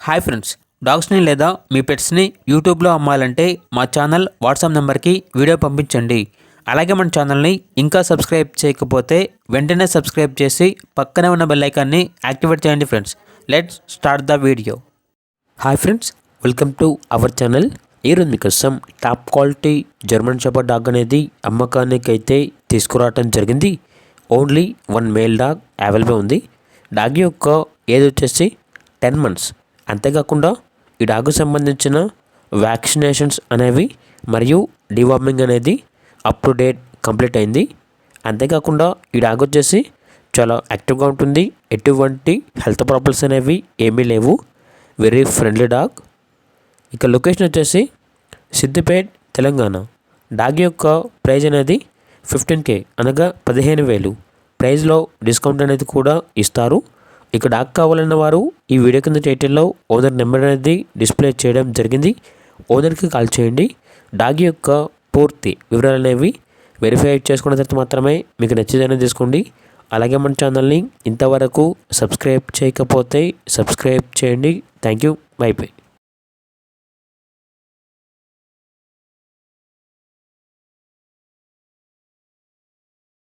Hi friends, డాగ్స్ని లేదా మీ పెట్స్ని యూట్యూబ్లో అమ్మాలంటే మా ఛానల్ వాట్సాప్ నెంబర్కి వీడియో పంపించండి. అలాగే మన ఛానల్ని ఇంకా సబ్స్క్రైబ్ చేయకపోతే వెంటనే సబ్స్క్రైబ్ చేసి పక్కనే ఉన్న బెల్ ఐకాన్ని యాక్టివేట్ చేయండి friends. Let's start the video. Hi friends, welcome to our channel. ఈరోజు మీకోసం top quality German shepherd dog అనేది అమ్మకానికి అయితే తీసుకురావడం జరిగింది. ఓన్లీ 1 మేల్ డాగ్ అవైలబుల్ ఉంది. డాగ్ యొక్క ఏజ్ వచ్చేసి 10 మంత్స్. అంతేకాకుండా ఈ డాగ్కు సంబంధించిన వ్యాక్సినేషన్స్ అనేవి మరియు డివార్మింగ్ అనేది అప్ టు డేట్ కంప్లీట్ అయింది. అంతేకాకుండా ఈ డాగ్ వచ్చేసి చాలా యాక్టివ్గా ఉంటుంది. ఎటువంటి హెల్త్ ప్రాబ్లమ్స్ అనేవి ఏమీ లేవు. Very friendly dog. ఇక లొకేషన్ వచ్చేసి సిద్దిపేట, తెలంగాణ. డాగ్ యొక్క ప్రైజ్ అనేది 15K అనగా 15,000. ప్రైజ్లో డిస్కౌంట్ అనేది కూడా ఇస్తారు. ఇక డాగ్ కావాలన్న వారు ఈ వీడియో కింద టైటిల్లో ఓనర్ నెంబర్ అనేది డిస్ప్లే చేయడం జరిగింది. ఓనర్కి కాల్ చేయండి. డాగ్ యొక్క పూర్తి వివరాలు అనేవి వెరిఫై చేసుకున్న తర్వాత మాత్రమే మీకు నచ్చేదైనా తీసుకోండి. అలాగే మన ఛానల్ని ఇంతవరకు సబ్స్క్రైబ్ చేయకపోతే సబ్స్క్రైబ్ చేయండి. Thank you. By by.